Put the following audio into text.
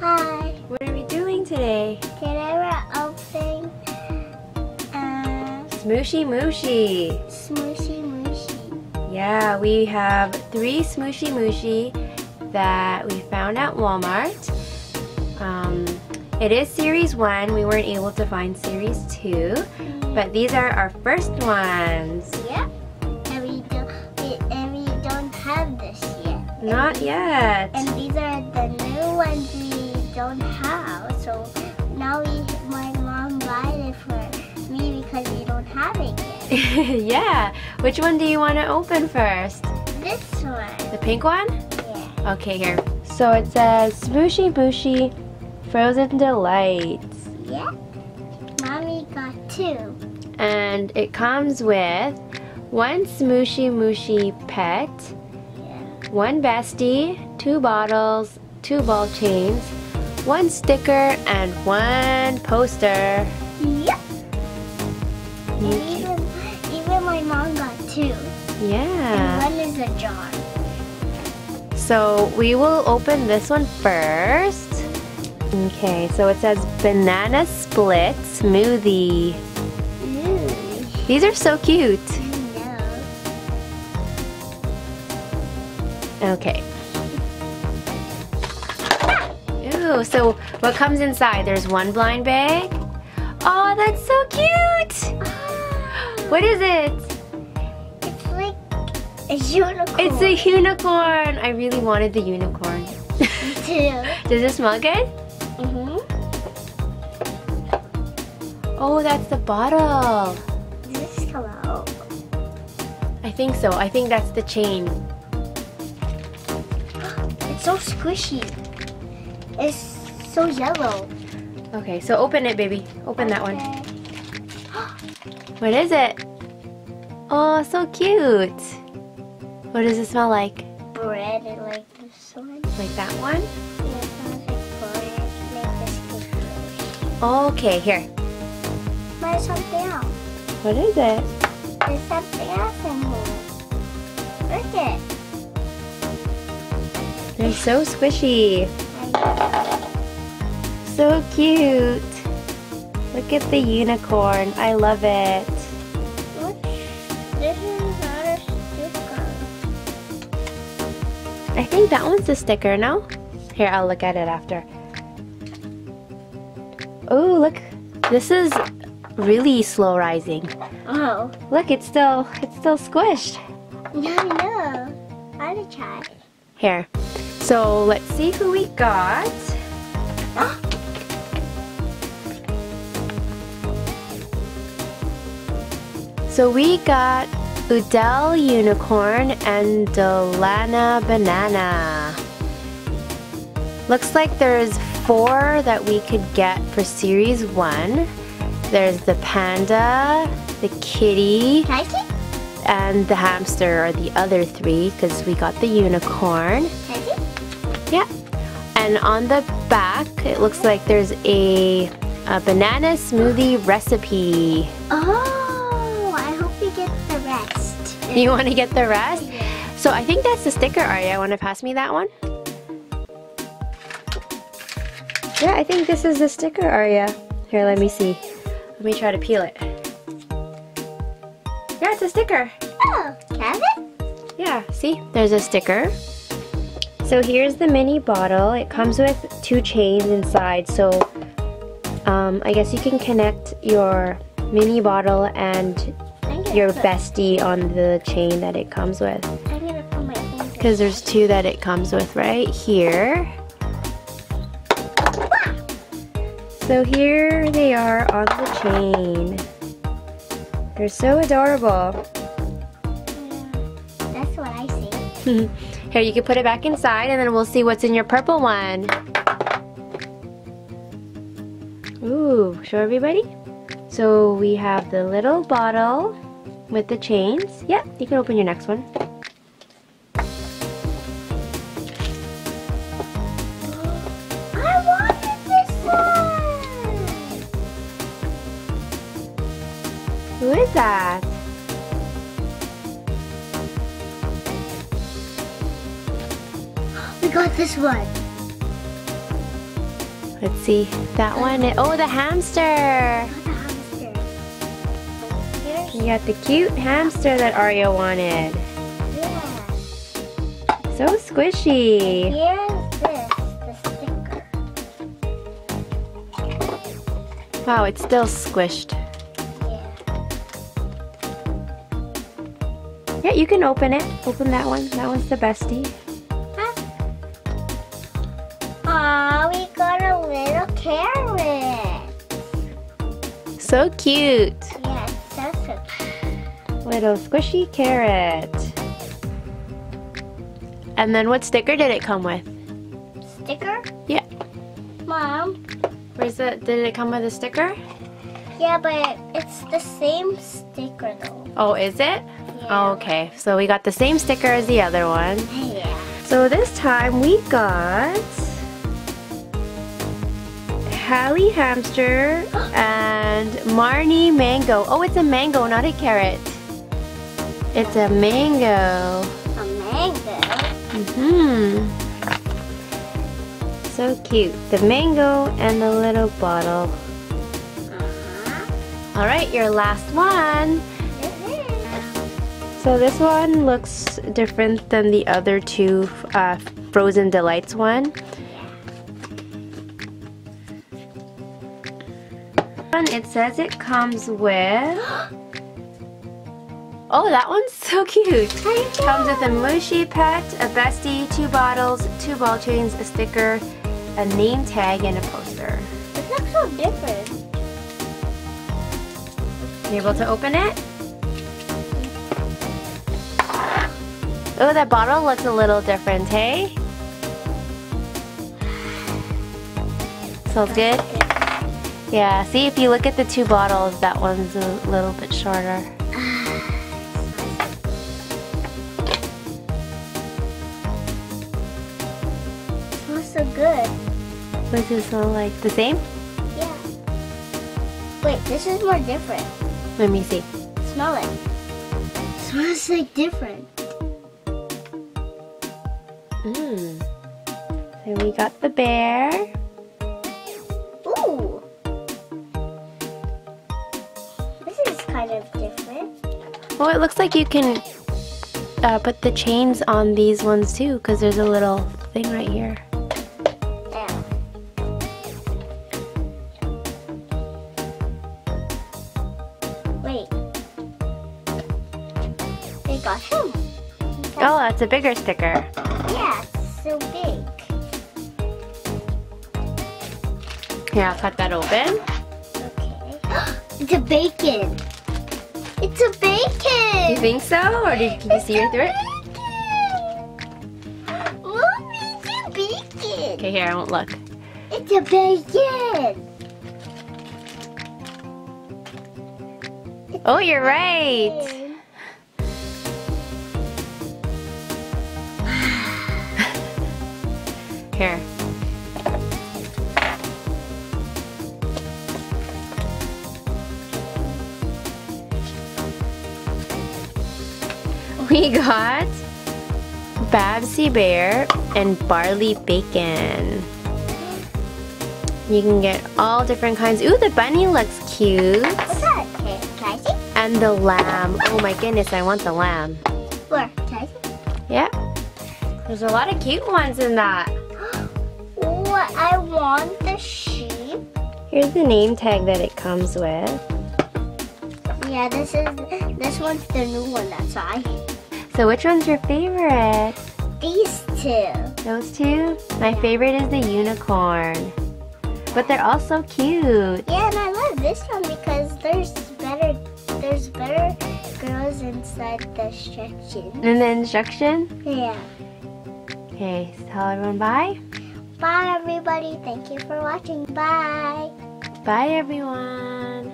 Hi. What are we doing today? Today we're opening Smooshy Mushy. Smooshy Mushy. Yeah, we have 3 Smooshy Mushy that we found at Walmart. It is Series 1. We weren't able to find Series 2, but these are our first ones. Yeah. And we don't have this yet. Not yet. And these are the new ones we don't have. So now my mom bought it for me because we don't have it yet. Yeah. Which one do you want to open first? This one. The pink one? Yeah. Okay, here. So it says Smooshy Mushy Frozen Delights. Yeah. Mommy got 2. And it comes with 1 Smooshy Mushy Pet, Yeah. 1 Bestie, 2 bottles, 2 ball chains, 1 sticker, and 1 poster. Yep. And even my mom got 2. Yeah. And 1 is a jar. So we will open this one first. Okay, so it says banana split smoothie. Ooh. These are so cute. No. Okay. Ooh, so what comes inside? There's 1 blind bag. Oh, that's so cute! What is it? It's like a unicorn. It's a unicorn! I really wanted the unicorn. Me too. Does it smell good? Mm-hmm. Oh, that's the bottle. Does this come out? I think so. I think that's the chain. It's so squishy. It's so yellow. Okay, so open it, baby. Open that one. Okay. What is it? Oh, so cute. What does it smell like? Bread and like this one. Like that one? Yeah, it smells like bread. Like this cookie. Okay, here. There's something else. What is it? There's something else in here. Look it. They're so squishy. So cute. Look at the unicorn. I love it. Look, this is not a sticker. I think that one's the sticker, no? Here, I'll look at it after. Oh, look. This is really slow rising. Oh. Look, it's still squished. No. I'll try. Here. So let's see who we got. So we got Udell Unicorn and Delana Banana. Looks like there's 4 that we could get for Series 1. There's the panda, the kitty, Can I see? and the hamster are the other 3 because we got the unicorn. Can I see? Yeah. And on the back, it looks like there's a banana smoothie recipe. Oh, I hope we get the rest. You want to get the rest? Yeah. So I think that's the sticker, Aria. Want to pass me that one? Yeah, I think this is the sticker, Aria. Here, let me see. Let me try to peel it. Yeah, it's a sticker. Oh, can it? Yeah, see? There's a sticker. So here's the mini bottle. It comes with 2 chains inside, so I guess you can connect your mini bottle and your bestie on the chain that it comes with. I'm gonna put my finger. Because there's 2 that it comes with right here. So here they are on the chain. They're so adorable. Yeah, that's what I see. Here, you can put it back inside and then we'll see what's in your purple one. Ooh, show everybody. So we have the little bottle with the chains. Yep, you can open your next one. I wanted this one! Who is that? We got this one. Let's see. That one. Oh, the hamster. You got the cute hamster that Aria wanted. Yeah. So squishy. Here's this, the sticker. Wow, it's still squished. Yeah. Yeah, you can open it. Open that one. That one's the bestie. Aw, we got a little carrot. So cute. Yeah, it's so cute. Little squishy carrot. And then what sticker did it come with? Sticker? Yeah. Mom? Where's the, did it come with a sticker? Yeah, but it's the same sticker though. Oh, is it? Yeah. Okay, so we got the same sticker as the other one. Yeah. So this time we got Hallie Hamster and Marnie Mango. Oh, it's a mango, not a carrot. It's a mango. A mango? So cute. The mango and the little bottle. Alright, your last one. So this one looks different than the other two Frozen Delights one. It says it comes with... Oh, that one's so cute. Comes with a Mushy Pet, a Bestie, 2 bottles, 2 ball chains, a sticker, a name tag, and a poster. It looks so different. You able to open it? Oh, that bottle looks a little different, hey? Smells good? Yeah, see if you look at the 2 bottles, that one's a little bit shorter. Smells so good. Does it smell like the same? Yeah. Wait, this is more different. Let me see. Smell it. Smells like different. So we got the bear. Ooh. This is kind of different. Oh, it looks like you can put the chains on these ones too, because there's a little thing right here. Yeah. Wait. They got him. Oh, that's a bigger sticker. Yeah, it's so big. Here, I'll cut that open. Okay. It's a bacon. It's a bacon. You think so? Or can you see right through it? Mommy, it's a bacon. Okay, here, I won't look. It's a bacon. Oh, you're right. Here. We got Babsy Bear and Barley Bacon. You can get all different kinds. Ooh, the bunny looks cute. What's that? Okay, can I see? And the lamb. Oh my goodness, I want the lamb. Where? Can I see? Yeah. There's a lot of cute ones in that. Oh, I want the sheep. Here's the name tag that it comes with. Yeah, this one's the new one, that's why. So which one's your favorite? These two. Those two? My favorite is the unicorn. But they're all so cute. Yeah, and I love this one because there's better girls inside the instruction. And the instruction? Yeah. Okay, so tell everyone bye. Bye everybody. Thank you for watching. Bye. Bye everyone.